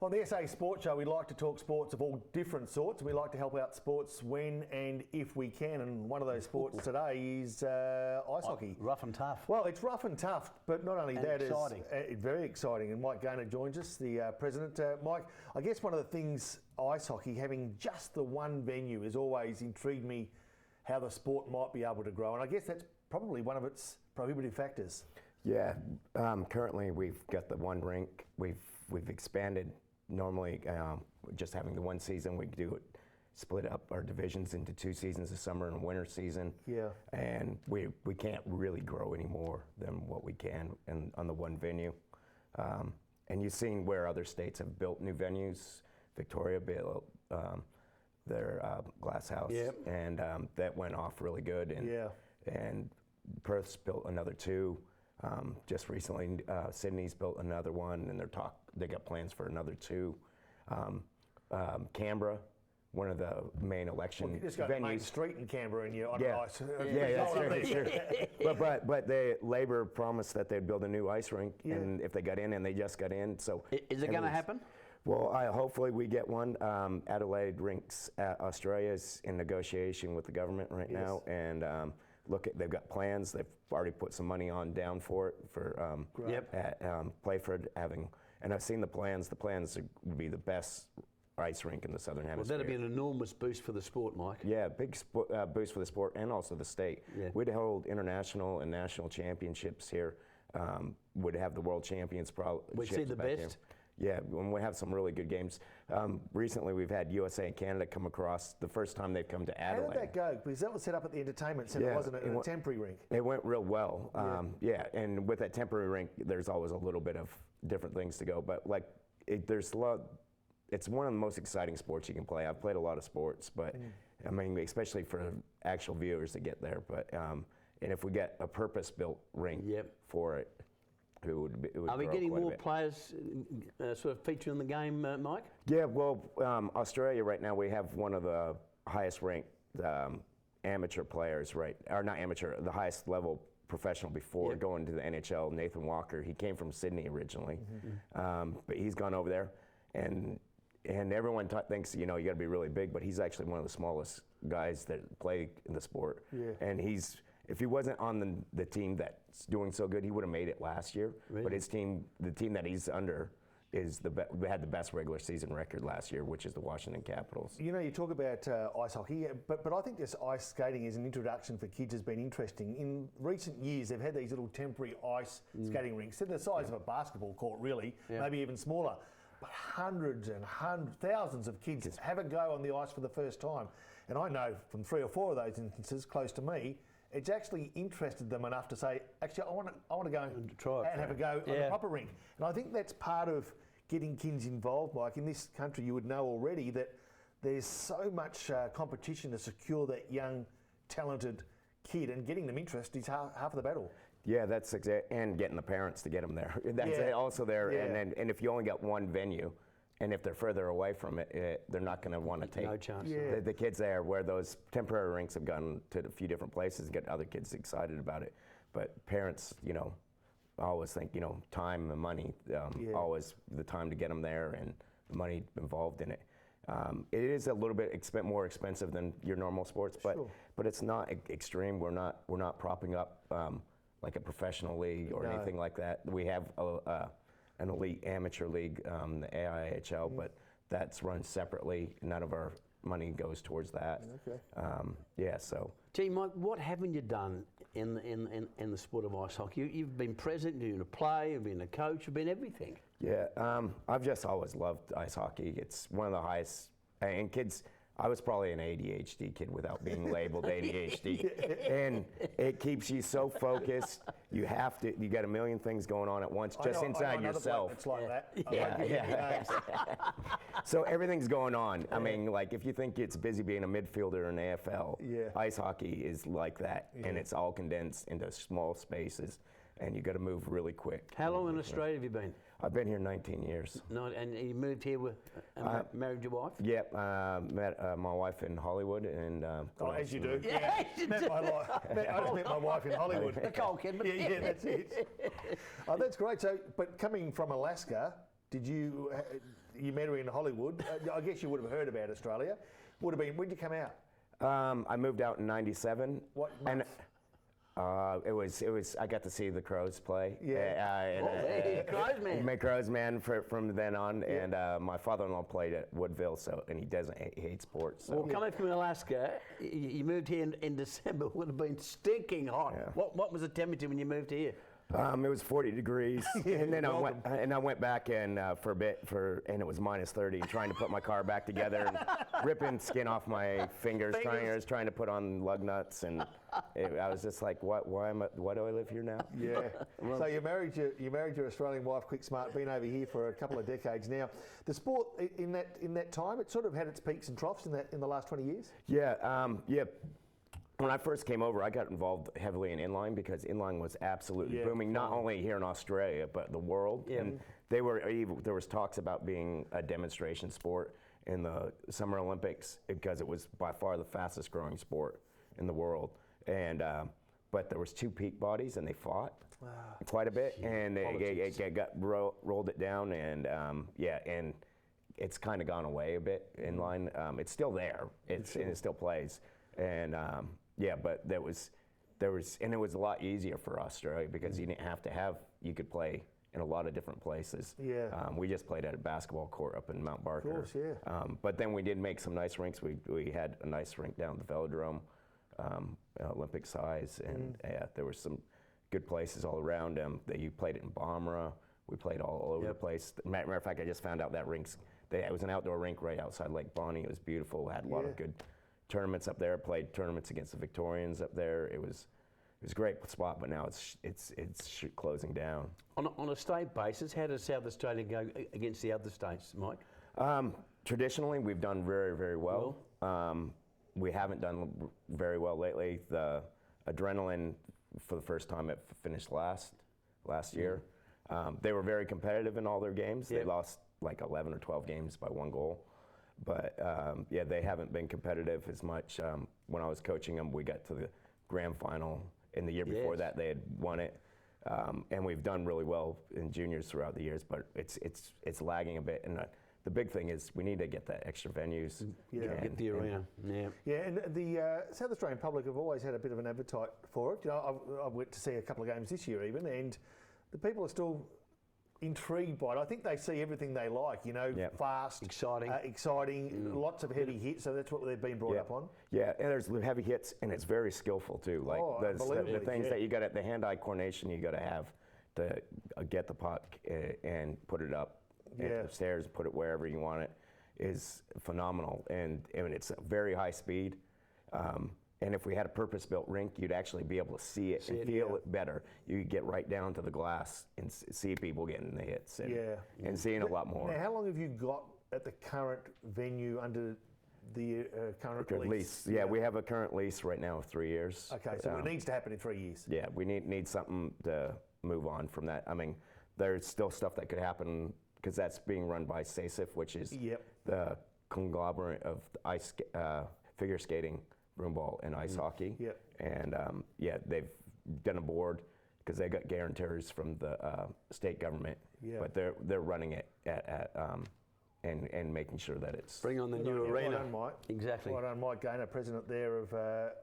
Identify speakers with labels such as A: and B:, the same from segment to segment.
A: On the SA Sports Show, we like to talk sports of all different sorts. We like to help out sports when and if we can, and one of those sports today is ice hockey.
B: Rough and tough.
A: Well, it's rough and tough, but not only that,
B: exciting.
A: It's very exciting. And Mike Gaynor joins us, the president. Mike, I guess one of the things ice hockey, having just the one venue, has always intrigued me how the sport might be able to grow. And I guess that's probably one of its prohibitive factors.
C: Yeah, currently we've got the one rink. We've expanded. Normally, just having the one season, we do it, split up our divisions into two seasons, a summer and a winter season.
A: Yeah.
C: And we can't really grow any more than what we can on the one venue. And you've seen where other states have built new venues. Victoria built their glass house,
A: Yep.
C: and that went off really good. And, and Perth's built another two. Just recently, Sydney's built another one, and they got plans for another two. Canberra, one of the main election
A: You just go
C: venues.
A: to Main Street in Canberra and you're on ice.
C: That's true. But the Labor promised that they'd build a new ice rink, and if they got in, and they just got in. So
B: is it going to happen?
C: Well, hopefully we get one. Adelaide Rinks, Australia's in negotiation with the government right now, and they've got plans. They've already put some money down for it for Playford having. And I've seen the plans. The plans would be the best ice rink in the Southern Hemisphere.
B: Well, that'd be an enormous boost for the sport, Mike.
C: Yeah, big boost for the sport and also the state.
B: Yeah.
C: We'd hold international and national championships here. Would have the world champions probably.
B: We'd see the best.
C: Here. Yeah, and we have some really good games. Recently, we've had USA and Canada come across. The first time they've come to Adelaide.
A: How did that go? Because that was set up at the entertainment centre, wasn't it? In a temporary rink.
C: It went real well. And with that temporary rink, there's always a little bit of different things to go. But there's a lot. It's one of the most exciting sports you can play. I've played a lot of sports, but I mean, especially for actual viewers to get there. But and if we get a purpose-built rink for it. Are we getting more players
B: sort of featuring in the game, Mike?
C: Yeah, well, Australia right now, we have one of the highest ranked amateur players, right? Or not amateur, the highest level professional before going to the NHL, Nathan Walker. He came from Sydney originally, but he's gone over there. And everyone thinks, you got to be really big, but he's actually one of the smallest guys that play in the sport. Yeah. And if he wasn't on the team that's doing so good, he would have made it last year. Really? But his team, the team that he's under, had the best regular season record last year, which is the Washington Capitals.
A: You talk about ice hockey, but I think this ice skating as an introduction for kids has been interesting. In recent years, they've had these little temporary ice skating rinks. They're the size of a basketball court, really, maybe even smaller. But hundreds and thousands of kids have a go on the ice for the first time. And I know from 3 or 4 of those instances close to me, it's actually interested them enough to say, actually, I want to go and try and have a go on the proper rink. And I think that's part of getting kids involved, Mike. In this country, you would know already that there's so much competition to secure that young, talented kid, and getting them interested is half of the battle.
C: Yeah, that's exactly, and getting the parents to get them there. That's also there. Yeah. And if you only got one venue, and if they're further away from it, they're not going to want to take.
B: No chance.
A: Yeah.
C: The kids there, where those temporary rinks have gone to a few different places, get other kids excited about it. But parents, always think, time and money, always the time to get them there and the money involved in it. It is a little bit more expensive than your normal sports, but it's not extreme. We're not propping up like a professional league or anything like that. We have an elite amateur league, the AIHL, but that's run separately. None of our money goes towards that.
A: Okay.
C: So.
B: Gee, Mike, what haven't you done in the sport of ice hockey? You've been president, you've been a player, you've been a coach, you've been everything.
C: Yeah, I've just always loved ice hockey. It's one of the highest, and kids. I was probably an ADHD kid without being labeled ADHD. And it keeps you so focused. You got a million things going on at once, just inside yourself.
A: It's like that.
C: So everything's going on. I mean, like if you think it's busy being a midfielder in the AFL, ice hockey is like that. And it's all condensed into small spaces. And you got to move really quick.
B: How long in Australia have you been?
C: I've been here 19 years.
B: No, and you moved here with married your wife?
C: Yep, met my wife in Hollywood, and
A: as you do. I just met my wife in Hollywood.
B: Nicole Kidman.
A: Yeah, that's it. Oh, that's great. So, but coming from Alaska, did you you met her in Hollywood. I guess you would have heard about Australia. Would have been, when did you come out?
C: I moved out in '97.
A: What month?
C: It was. I got to see the Crows play.
B: Crows man.
C: My Crows man from then on, and my father-in-law played at Woodville, and he doesn't he hates sports. So.
B: Well, coming from Alaska, you moved here in December. Would have been stinking hot.
C: Yeah.
B: What was the temperature when you moved here?
C: It was 40 degrees, and then I went back and for a bit and it was -30. And trying to put my car back together and ripping skin off my fingers. Trying to put on lug nuts, and I was just like, why do I live here now?
A: Yeah. So you married your Australian wife, quick smart, been over here for a couple of decades now. The sport in that time, it sort of had its peaks and troughs in the last 20 years.
C: Yeah. When I first came over, I got involved heavily in inline because inline was absolutely booming, not only here in Australia, but the world.
B: Yeah.
C: And there was talks about being a demonstration sport in the Summer Olympics because it was by far the fastest growing sport in the world. And but there was 2 peak bodies and they fought quite a bit, and they got rolled it down, and and it's kind of gone away a bit inline. It's still there. And it still plays, and but there was, and it was a lot easier for Australia because you didn't have to you could play in a lot of different places.
A: Yeah.
C: We just played at a basketball court up in Mount Barker.
A: Of course, yeah.
C: But then we did make some nice rinks. We had a nice rink down at the Velodrome, Olympic size, and there were some good places all around. You played it in Bomera. We played all over the place. Matter of fact, I just found out that it was an outdoor rink right outside Lake Bonny. It was beautiful. Had a lot of good tournaments up there. Played tournaments against the Victorians up there. It was a great spot, but now it's closing down.
B: On a state basis, how does South Australia go against the other states, Mike?
C: Traditionally, we've done very, very well. We haven't done very well lately. The Adrenaline, for the first time, it finished last year. They were very competitive in all their games. They lost like 11 or 12 games by 1 goal. But they haven't been competitive as much. When I was coaching them, we got to the grand final. In the year before that, they had won it. And we've done really well in juniors throughout the years, but it's lagging a bit. And the big thing is we need to get that extra venues.
B: Get the arena.
A: And the South Australian public have always had a bit of an appetite for it. You know, I went to see a couple of games this year even, and the people are still intrigued by it. I think they see everything they like, fast, exciting, lots of heavy hits, so that's what they've been brought up on. Yeah,
C: and there's heavy hits, and it's very skillful too. Like the things that you got at the hand-eye coordination you got to have to get the puck and put it up upstairs, put it wherever you want it, is phenomenal. And it's a very high speed. And if we had a purpose-built rink, you'd actually be able to see it and feel it better. You could get right down to the glass and see people getting the hits and seeing a lot more.
A: Now, how long have you got at the current venue under the current lease?
C: Yeah, we have a current lease right now of 3 years.
A: Okay, so it needs to happen in 3 years.
C: Yeah, we need something to move on from that. I mean, there's still stuff that could happen because that's being run by SASIF, which is the conglomerate of ice figure skating, broomball, and ice hockey. And they've done a board because they got guarantors from the state government, but they're running it and making sure that it's
B: bring on the new arena.
A: Well done, Mike.
B: Exactly.
A: Well done, Mike Gaynor, president there of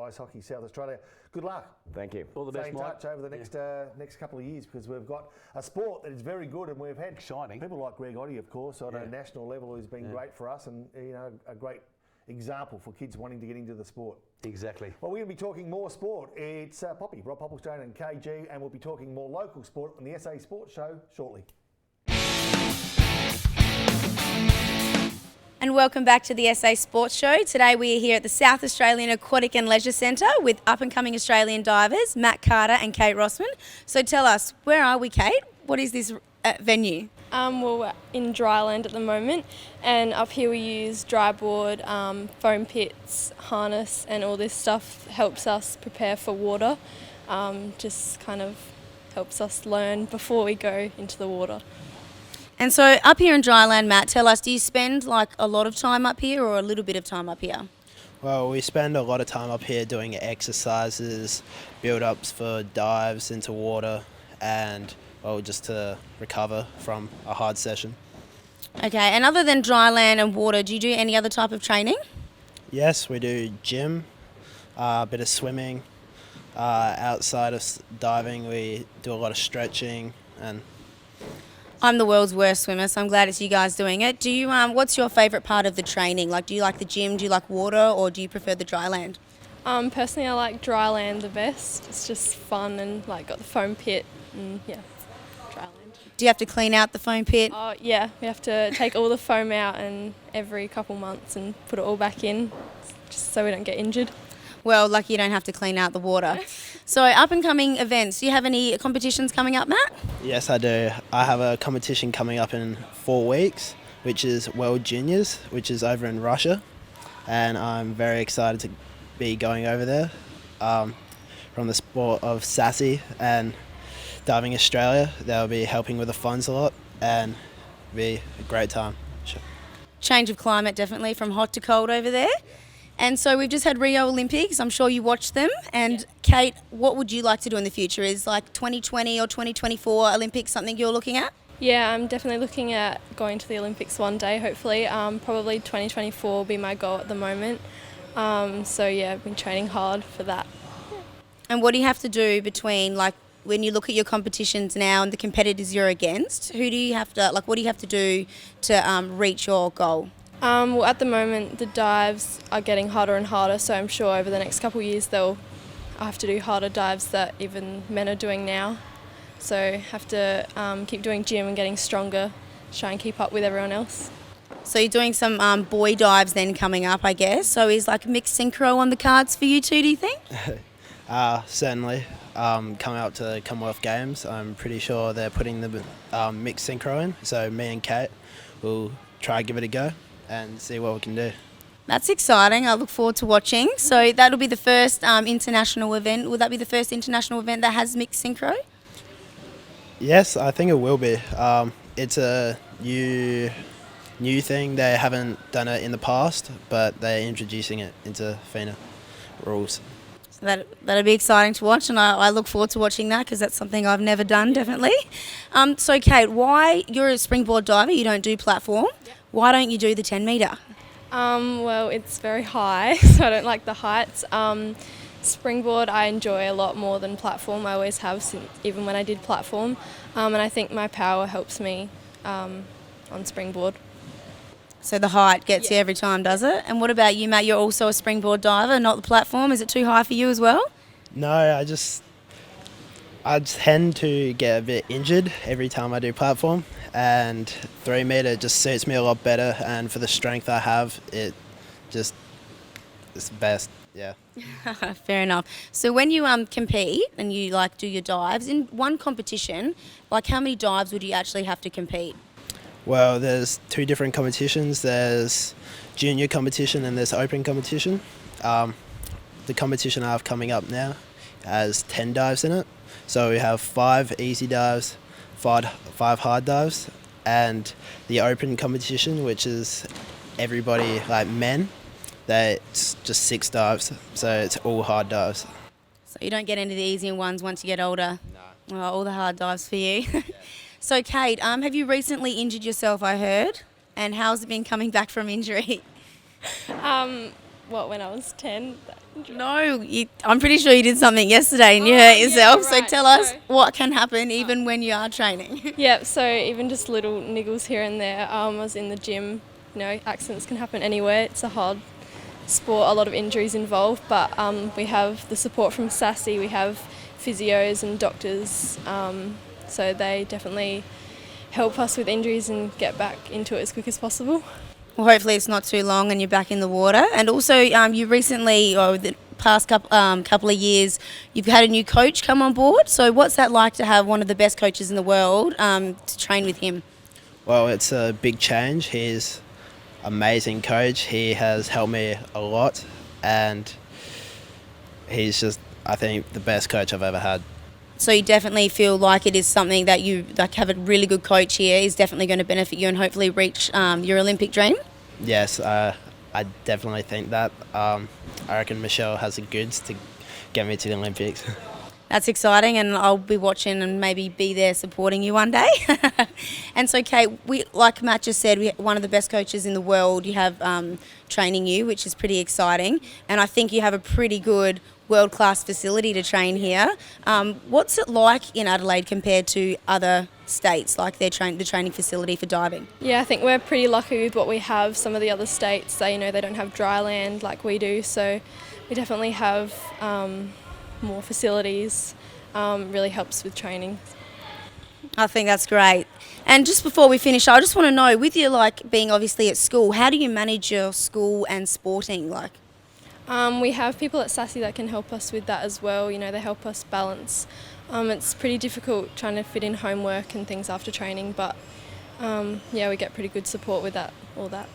A: Ice Hockey South Australia. Good luck.
C: Thank you.
B: All the best,
A: Stay in
B: Mike.
A: touch over the next couple of years because we've got a sport that is very good, and we've had people like Greg Oddie, of course, on a national level, who's been great for us, and a great example for kids wanting to get into the sport.
B: Exactly.
A: Well, we're going to be talking more sport. It's Poppy, Rob Popplestone and KG, and we'll be talking more local sport on the SA Sports Show shortly.
D: And welcome back to the SA Sports Show. Today we are here at the South Australian Aquatic and Leisure Centre with up-and-coming Australian divers, Matt Carter and Kate Rossman. So tell us, where are we, Kate? What is this venue?
E: We're in dryland at the moment, and up here we use dry board, foam pits, harness, and all this stuff helps us prepare for water. Just kind of helps us learn before we go into the water.
D: And so up here in dryland, Matt, tell us, do you spend like a lot of time up here or a little bit of time up here?
F: Well, we spend a lot of time up here doing exercises, build-ups for dives into water, and just to recover from a hard session.
D: Okay, and other than dry land and water, do you do any other type of training?
F: Yes, we do gym, a bit of swimming. Outside of diving, we do a lot of stretching and
D: I'm the world's worst swimmer, so I'm glad it's you guys doing it. Do you? What's your favourite part of the training? Like, do you like the gym? Do you like water, or do you prefer the dry land?
E: Personally, I like dry land the best. It's just fun and like got the foam pit and yeah, dry land.
D: Do you have to clean out the foam pit?
E: Oh yeah, we have to take all the foam out and every couple months and put it all back in, just so we don't get injured.
D: Well, lucky you don't have to clean out the water. So, up and coming events. Do you have any competitions coming up, Matt?
F: yes, I do. I have a competition coming up in 4 weeks, which is World Juniors, which is over in Russia, and I'm very excited to be going over there. From the sport of Sassy and Diving Australia, they'll be helping with the funds a lot, and be a great time.
D: Change of climate, definitely, from hot to cold over there. And so we've just had Rio Olympics. I'm sure you watched them. And Kate, what would you like to do in the future? Is like 2020 or 2024 Olympics something you're looking at?
E: Yeah, I'm definitely looking at going to the Olympics one day, hopefully. Probably 2024 will be my goal at the moment. So yeah, I've been training hard for that.
D: And what do you have to do between, like, when you look at your competitions now and the competitors you're against? Who do you have to, like, what do you have to do to reach your goal?
E: Well, at the moment, the dives are getting harder and harder, so I'm sure over the next couple of years I'll have to do harder dives that even men are doing now. So have to keep doing gym and getting stronger, try and keep up with everyone else.
D: So you're doing some boy dives then coming up, I guess. So is like mixed synchro on the cards for you two, do you think?
F: Certainly. Coming up to the Commonwealth Games, I'm pretty sure they're putting the mixed synchro in, so me and Kate will try and give it a go and see what we can do.
D: That's exciting. I look forward to watching. So that'll be the first international event. Will that be the first international event that has mixed synchro?
F: Yes, I think it will be. It's a new thing. They haven't done it in the past, but they're introducing it into FINA rules.
D: So that'll be exciting to watch, and I look forward to watching that because that's something I've never done, definitely. So Kate, why you're a springboard diver? You don't do platform. Yep. Why don't you do the 10 metre?
E: Well, it's very high, so I don't like the heights. Springboard I enjoy a lot more than platform. I always have, since, even when I did platform. And I think my power helps me on springboard.
D: So the height gets you every time, does it? And what about you, Matt? You're also a springboard diver, not the platform. Is it too high for you as well?
F: No, I tend to get a bit injured every time I do platform, and 3 metre just suits me a lot better, and for the strength I have, it's the best. Yeah.
D: Fair enough. So when you compete and you like do your dives in one competition, like how many dives would you actually have to compete?
F: Well, there's 2 different competitions. There's junior competition and there's open competition. The competition I have coming up now has 10 dives in it. So we have 5 easy dives, 5 hard dives, and the open competition, which is everybody, like men, that's just 6 dives. So it's all hard dives.
D: So you don't get into the easier ones once you get older? No. Oh, all the hard dives for you. Yeah. So Kate, have you recently injured yourself, I heard? And how's it been coming back from injury?
E: When I was 10?
D: No, I'm pretty sure you did something yesterday and you hurt yourself.
E: Yeah, right.
D: So tell us what can happen even when you are training.
E: Yeah, so even just little niggles here and there. I was in the gym, accidents can happen anywhere. It's a hard sport, a lot of injuries involved, but we have the support from Sassy, we have physios and doctors, so they definitely help us with injuries and get back into it as quick as possible.
D: Well, hopefully it's not too long and you're back in the water. And also you recently, or the past couple of years, you've had a new coach come on board. So what's that like to have one of the best coaches in the world to train with him?
F: Well, it's a big change. He's an amazing coach. He has helped me a lot, and he's just, I think, the best coach I've ever had.
D: So you definitely feel like it is something that you have a really good coach here is definitely going to benefit you and hopefully reach your Olympic dream?
F: Yes, I definitely think that. I reckon Michelle has the goods to get me to the Olympics.
D: That's exciting, and I'll be watching and maybe be there supporting you one day. And so, Kate, like Matt just said, we're one of the best coaches in the world. You have training you, which is pretty exciting, and I think you have a pretty good world-class facility to train here. What's it like in Adelaide compared to other states, like the training facility for diving?
E: Yeah, I think we're pretty lucky with what we have. Some of the other states, they don't have dry land like we do, so we definitely have more facilities. Really helps with training.
D: I think that's great. And just before we finish, I just want to know, with you being obviously at school, how do you manage your school and sporting
E: We have people at SASI that can help us with that as well. They help us balance. It's pretty difficult trying to fit in homework and things after training, but we get pretty good support with all that.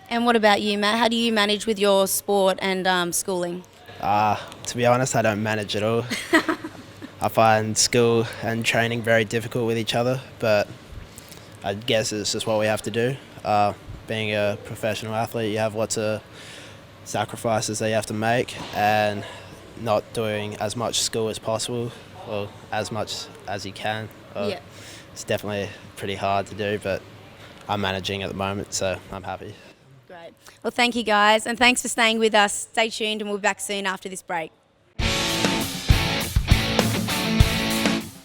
D: And what about you, Matt? How do you manage with your sport and schooling?
F: To be honest, I don't manage at all. I find school and training very difficult with each other, but I guess it's just what we have to do. Being a professional athlete, you have lots of sacrifices that you have to make, and not doing as much school as possible, or as much as you can.
D: Yeah.
F: It's definitely pretty hard to do, but I'm managing at the moment, so I'm happy.
D: Great. Well, thank you guys, and thanks for staying with us. Stay tuned, and we'll be back soon after this break.